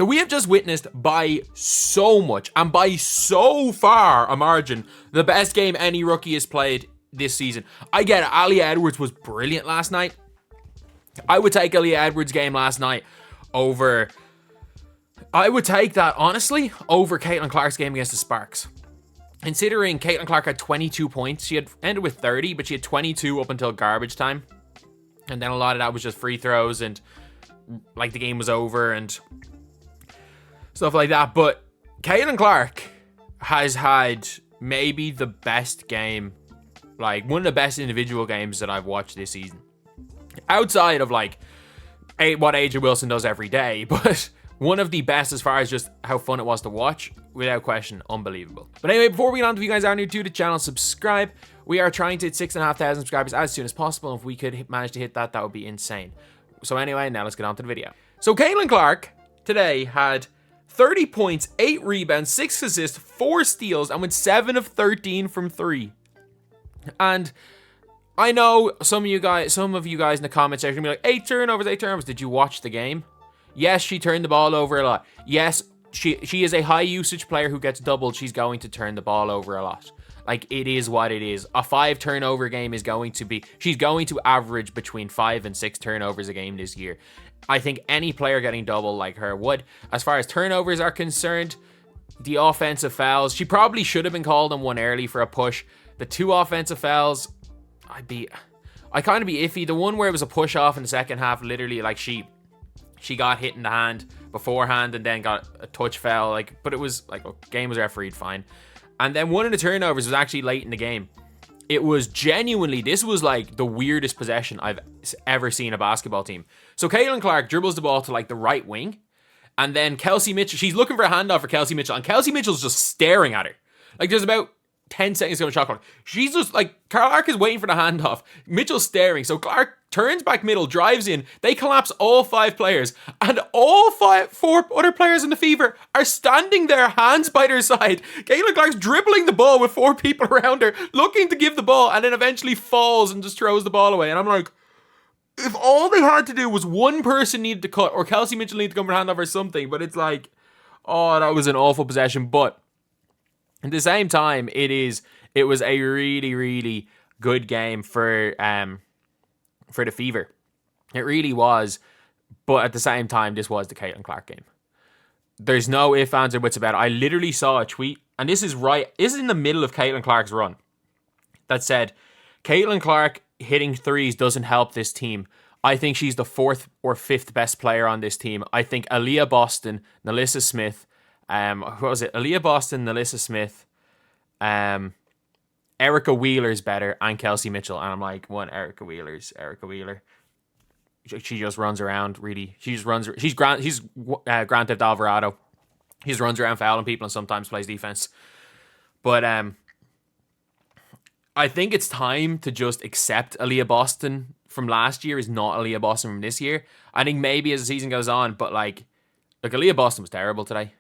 So we have just witnessed by so much, and by so far a margin, the best game any rookie has played this season. I get it, Aaliyah Edwards was brilliant last night. I would take Aaliyah Edwards' game last night over... I would take that, honestly, over Caitlin Clark's game against the Sparks. Considering Caitlin Clark had 22 points, she had ended with 30, but she had 22 up until garbage time. And then a lot of that was just free throws and, like, the game was over and stuff like that. But Caitlin Clark has had maybe the best game, like, one of the best individual games that I've watched this season. Outside of, like, what AJ Wilson does every day, but one of the best as far as just how fun it was to watch. Without question, unbelievable. But anyway, before we get on, if you guys are new to the channel, subscribe. We are trying to hit 6,500 subscribers as soon as possible. If we could manage to hit that, that would be insane. So anyway, now let's get on to the video. So Caitlin Clark today had 30 points, 8 rebounds, 6 assists, 4 steals, and went 7 of 13 from 3. And I know some of you guys in the comment section will be like, 8 turnovers. Did you watch the game? Yes, she turned the ball over a lot. Yes, she is a high usage player who gets doubled. She's going to turn the ball over a lot. Like, it is what it is. A 5 turnover game is going to be... She's going to average between 5 and 6 turnovers a game this year. I think any player getting double like her would. As far as turnovers are concerned, the offensive fouls, she probably should have been called on one early for a push. The 2 offensive fouls, I kind of be iffy. The one where it was a push off in the second half, literally, like, she got hit in the hand beforehand and then got a touch foul, like, but it was like, game was refereed fine. And then one of the turnovers was actually late in the game. It was genuinely, this was like the weirdest possession I've ever seen a basketball team. So Caitlin Clark dribbles the ball to like the right wing, and then Kelsey Mitchell, she's looking for a handoff for Kelsey Mitchell, and Kelsey Mitchell's just staring at her. Like, there's about 10 seconds to go to shot clock. She's just like, Clark is waiting for the handoff. Mitchell's staring. So Clark turns back middle, drives in. They collapse all 5 players. And all 4 other players in the Fever are standing there, hands by their side. Caitlin Clark's dribbling the ball with 4 people around her, looking to give the ball, and then eventually falls and just throws the ball away. And I'm like, if all they had to do was one person needed to cut, or Kelsey Mitchell needed to come for a handoff or something, but it's like, oh, that was an awful possession. But at the same time, it was a really, really good game for the Fever. It really was. But at the same time, this was the Caitlin Clark game. There's no ifs, ands, or buts about it. I literally saw a tweet, and this is in the middle of Caitlin Clark's run, that said, Caitlin Clark hitting threes doesn't help this team. I think she's the 4th or 5th best player on this team. I think Aaliyah Boston, Nalissa Smith, what was it? Aaliyah Boston, Nalissa Smith, Erica Wheeler's better, and Kelsey Mitchell. And I'm like, Erica Wheeler. She just runs around, really. She's Grand Theft Alvarado. He just runs around fouling people and sometimes plays defense. But I think it's time to just accept Aaliyah Boston from last year is not Aaliyah Boston from this year. I think maybe as the season goes on, but like Aaliyah Boston was terrible today.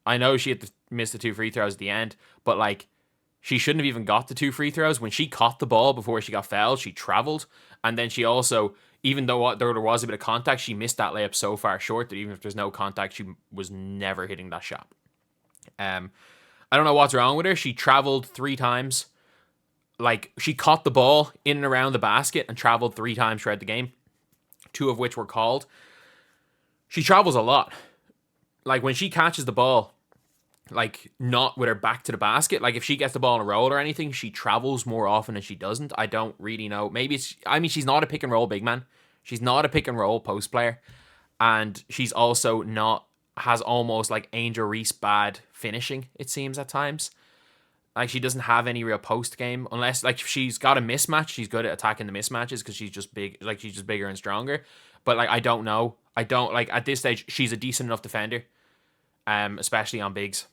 I know she had to miss the 2 free throws at the end, but like, she shouldn't have even got the 2 free throws. When she caught the ball before she got fouled, she traveled. And then she also, even though there was a bit of contact, she missed that layup so far short that even if there's no contact, she was never hitting that shot. I don't know what's wrong with her. She traveled 3 times. Like, she caught the ball in and around the basket and traveled 3 times throughout the game, 2 of which were called. She travels a lot. Like, when she catches the ball, like, not with her back to the basket. Like, if she gets the ball in a roll or anything, she travels more often than she doesn't. I don't really know. Maybe she's not a pick and roll big man. She's not a pick and roll post player. And she's also has almost like Angel Reese bad finishing, it seems at times. Like, she doesn't have any real post game unless, like, if she's got a mismatch, she's good at attacking the mismatches because she's just big, like, she's just bigger and stronger. But, like, I don't know. Like, at this stage, she's a decent enough defender, especially on bigs.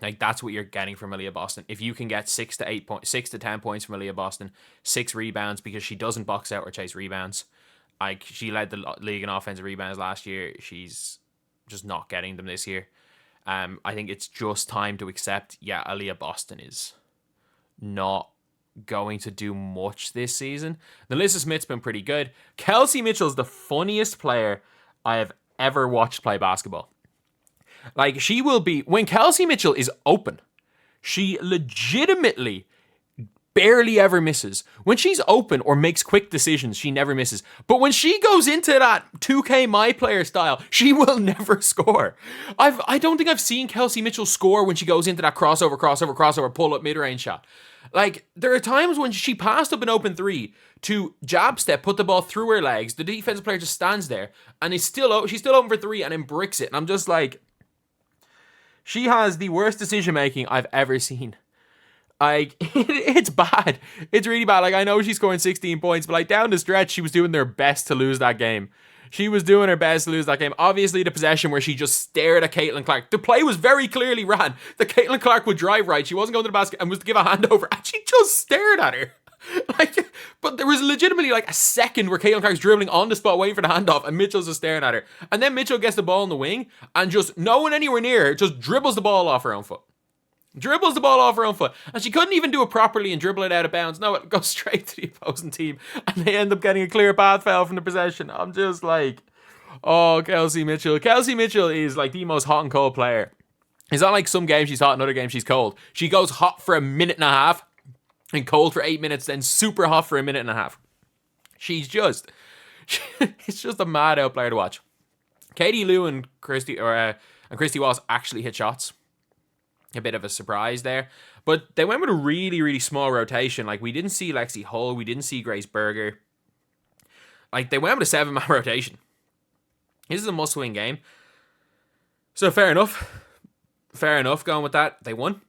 Like, that's what you're getting from Aaliyah Boston. If you can get 6 to 10 points from Aaliyah Boston, 6 rebounds, because she doesn't box out or chase rebounds. Like, she led the league in offensive rebounds last year. She's just not getting them this year. I think it's just time to accept, yeah, Aaliyah Boston is not going to do much this season. Nalissa Smith's been pretty good. Kelsey Mitchell's the funniest player I have ever watched play basketball. Like, she will be, when Kelsey Mitchell is open, she legitimately barely ever misses. When she's open or makes quick decisions, she never misses. But when she goes into that 2K My Player style, she will never score. I don't think I've seen Kelsey Mitchell score when she goes into that crossover, pull-up mid-range shot. Like, there are times when she passed up an open three to jab step, put the ball through her legs, the defensive player just stands there, and she's still open for three and then bricks it. And I'm just like, she has the worst decision-making I've ever seen. Like, it's bad. It's really bad. Like, I know she's scoring 16 points, but like down the stretch, she was doing their best to lose that game. She was doing her best to lose that game. Obviously, the possession where she just stared at Caitlin Clark. The play was very clearly ran that Caitlin Clark would drive right. She wasn't going to the basket and was to give a handover, and she just stared at her. Like, but there was legitimately like a second where Caitlin Clark's dribbling on the spot, waiting for the handoff, and Mitchell's just staring at her. And then Mitchell gets the ball in the wing, and just no one anywhere near her, just dribbles the ball off her own foot. And she couldn't even do it properly and dribble it out of bounds. No, it goes straight to the opposing team, and they end up getting a clear path foul from the possession. I'm just like, oh, Kelsey Mitchell. Kelsey Mitchell is like the most hot and cold player. It's not like some games she's hot and other games she's cold. She goes hot for a minute and a half and cold for 8 minutes, then super hot for a minute and a half. It's just a mad out player to watch. Katie Lou and Christy Wallace actually hit shots. A bit of a surprise there. But they went with a really, really small rotation. Like, we didn't see Lexi Hull. We didn't see Grace Berger. Like, they went with a 7-man rotation. This is a must-win game. So, fair enough. Fair enough going with that. They won.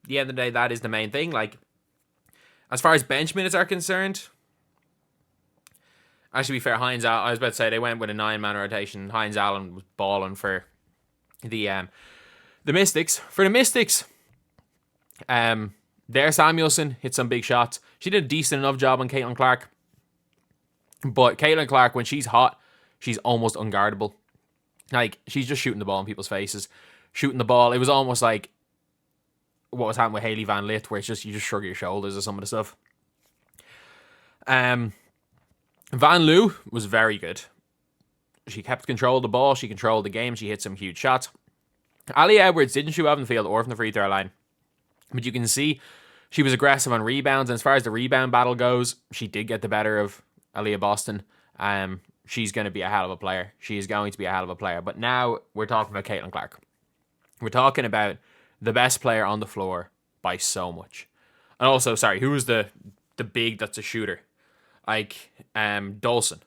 At the end of the day, that is the main thing. Like, as far as bench minutes are concerned, actually, to be fair, Hines Allen, I was about to say they went with a 9-man rotation. Hines Allen was balling for the Mystics. For the Mystics, Dare Samuelson hit some big shots. She did a decent enough job on Caitlin Clark. But Caitlin Clark, when she's hot, she's almost unguardable. Like, she's just shooting the ball in people's faces. Shooting the ball. It was almost like what was happening with Hailey Van Lith, where it's just, you just shrug your shoulders at some of the stuff. Van Loo was very good. She kept control of the ball. She controlled the game. She hit some huge shots. Ali Edwards didn't shoot out in the field or from the free throw line. But you can see she was aggressive on rebounds. And as far as the rebound battle goes, she did get the better of Aaliyah Boston. She's going to be a hell of a player. She is going to be a hell of a player. But now we're talking about Caitlin Clark. We're talking about the best player on the floor by so much. And also, sorry, who was the big that's a shooter? Like, Dolson.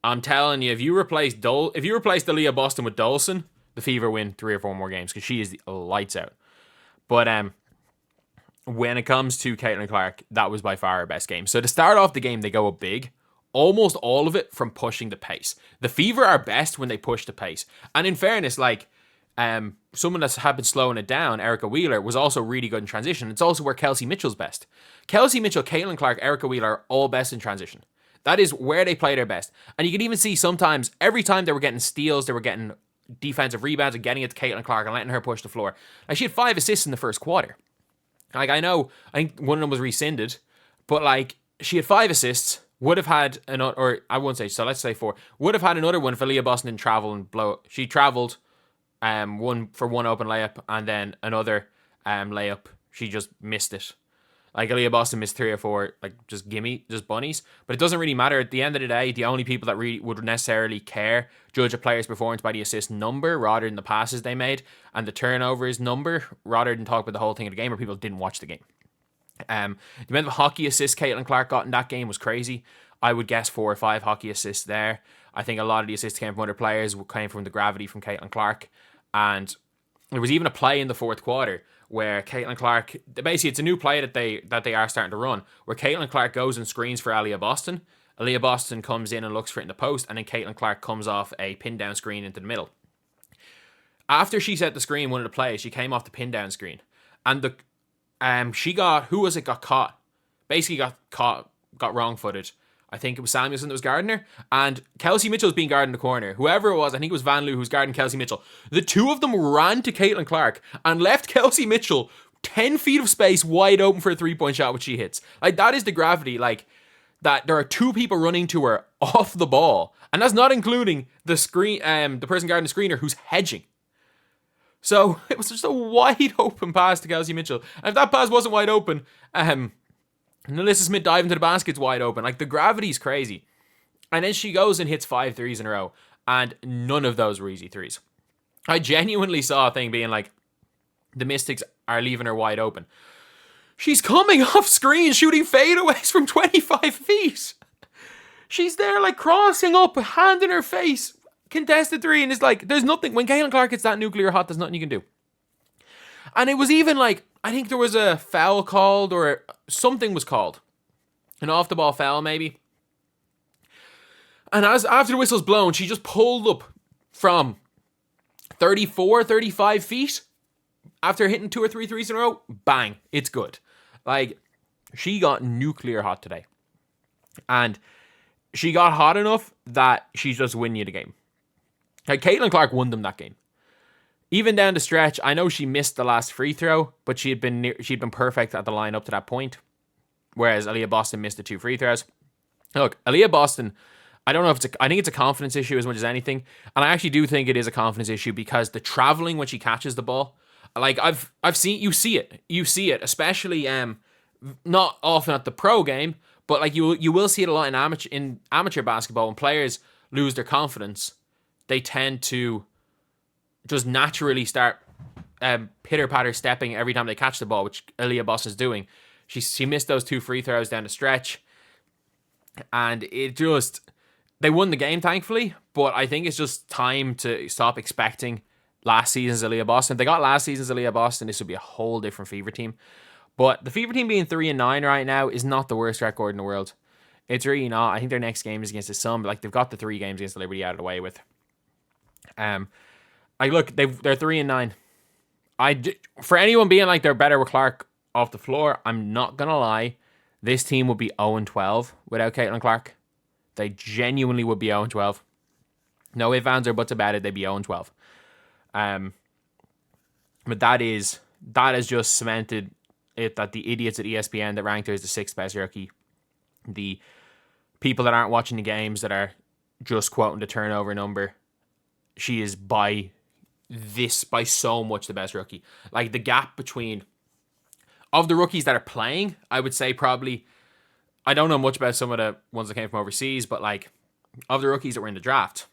I'm telling you, if you replace Aaliyah Boston with Dolson, the Fever win 3 or 4 more games because she is the lights out. But when it comes to Caitlin Clark, that was by far her best game. So to start off the game, they go up big. Almost all of it from pushing the pace. The Fever are best when they push the pace. And in fairness, like, someone that's had been slowing it down, Erica Wheeler, was also really good in transition. It's also where Kelsey Mitchell's best. Kelsey Mitchell, Caitlin Clark, Erica Wheeler are all best in transition. That is where they play their best. And you can even see sometimes, every time they were getting steals, they were getting defensive rebounds and getting it to Caitlin Clark and letting her push the floor. Like, she had 5 assists in the first quarter. Like, I think one of them was rescinded, but like, she had 5 assists, would have had another, or I won't say, so let's say 4, would have had another one if Aaliyah Boston didn't travel and blow. She traveled one open layup and then another layup. She just missed it. Like, Aaliyah Boston missed 3 or 4, like, just bunnies. But it doesn't really matter. At the end of the day, the only people that really would necessarily judge a player's performance by the assist number rather than the passes they made and the turnovers number rather than talk about the whole thing of the game where people didn't watch the game. The amount of hockey assists Caitlin Clark got in that game was crazy. I would guess 4 or 5 hockey assists there. I think a lot of the assists came from other players, came from the gravity from Caitlin Clark. And there was even a play in the fourth quarter where Caitlin Clark, basically it's a new play that they are starting to run, where Caitlin Clark goes and screens for Aaliyah Boston. Aaliyah Boston comes in and looks for it in the post, and then Caitlin Clark comes off a pin down screen into the middle. After she set the screen, one of the plays, she came off the pin down screen, and got caught. Basically got wrong footed. I think it was Samuelson that was guarding her, and Kelsey Mitchell's being guarded in the corner. Whoever it was, I think it was Van Loo who was guarding Kelsey Mitchell. The two of them ran to Caitlin Clark and left Kelsey Mitchell 10 feet of space wide open for a 3-point shot, which she hits. Like, that is the gravity, like, that there are 2 people running to her off the ball, and that's not including the screen, the person guarding the screener who's hedging. So it was just a wide open pass to Kelsey Mitchell. And if that pass wasn't wide open, Alyssa Smith diving to the basket's wide open. Like, the gravity's crazy. And then she goes and hits 5 threes in a row. And none of those were easy threes. I genuinely saw a thing being like, the Mystics are leaving her wide open. She's coming off screen shooting fadeaways from 25 feet. She's there like crossing up, hand in her face, contested three, and it's like, there's nothing. When Caitlin Clark gets that nuclear hot, there's nothing you can do. And it was even like, I think there was a foul called, or something was called. An off-the-ball foul, maybe. And after the whistle's blown, she just pulled up from 34, 35 feet. After hitting 2 or 3 threes in a row, bang, it's good. Like, she got nuclear hot today. And she got hot enough that she's just winning you the game. Like, Caitlin Clark won them that game. Even down the stretch, I know she missed the last free throw, but she'd been perfect at the line up to that point. Whereas Aaliyah Boston missed the 2 free throws. Look, Aaliyah Boston, I don't know if I think it's a confidence issue as much as anything. And I actually do think it is a confidence issue because the traveling when she catches the ball, like I've seen, you see it, especially not often at the pro game, but like you will see it a lot in amateur basketball. When players lose their confidence, they tend to just naturally start pitter-patter stepping every time they catch the ball, which Aaliyah Boston's doing. She missed those 2 free throws down the stretch, and they won the game, thankfully, but I think it's just time to stop expecting last season's Aaliyah Boston. If they got last season's Aaliyah Boston, this would be a whole different Fever team. But the Fever team being 3-9 right now is not the worst record in the world. It's really not. I think their next game is against the Sun, but like, they've got the 3 games against the Liberty out of the way with. Look, they're 3-9. For anyone being like they're better with Clark off the floor, I'm not gonna lie. This team would be 0-12 without Caitlin Clark. They genuinely would be 0-12. No ifs, ands, or buts about it. They'd be 0-12. But that has just cemented it that the idiots at ESPN that ranked her as the 6th best rookie, the people that aren't watching the games that are just quoting the turnover number, she is by so much the best rookie. Like, the gap between, of the rookies that are playing, I would say probably, I don't know much about some of the ones that came from overseas, but like, of the rookies that were in the draft,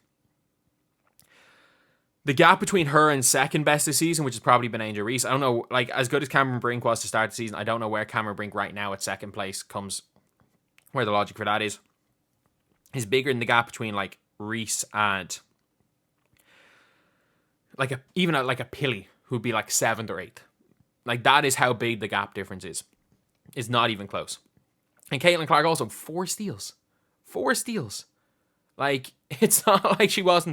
the gap between her and second best this season, which has probably been Angel Reese, I don't know, like, as good as Cameron Brink was to start the season, I don't know where Cameron Brink right now at second place comes, where the logic for that is bigger than the gap between like Reese and like even a Pilly, who'd be like 7th or 8th. Like, that is how big the gap difference is. It's not even close. And Caitlin Clark also 4 steals. 4 steals. Like, it's not like she was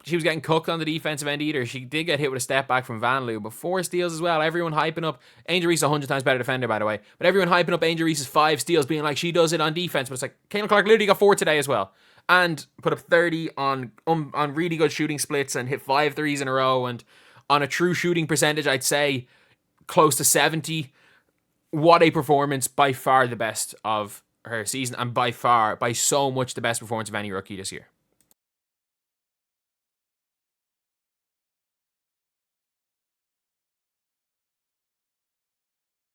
getting cooked on the defensive end either. She did get hit with a step back from Van Loo, but 4 steals as well. Everyone hyping up Angel Reese, 100 times better defender, by the way. But everyone hyping up Angel Reese's 5 steals, being like, she does it on defense. But it's like, Caitlin Clark literally got 4 today as well. And put up 30 on really good shooting splits and hit 5 threes in a row. And on a true shooting percentage, I'd say close to 70. What a performance. By far the best of her season. And by so much the best performance of any rookie this year.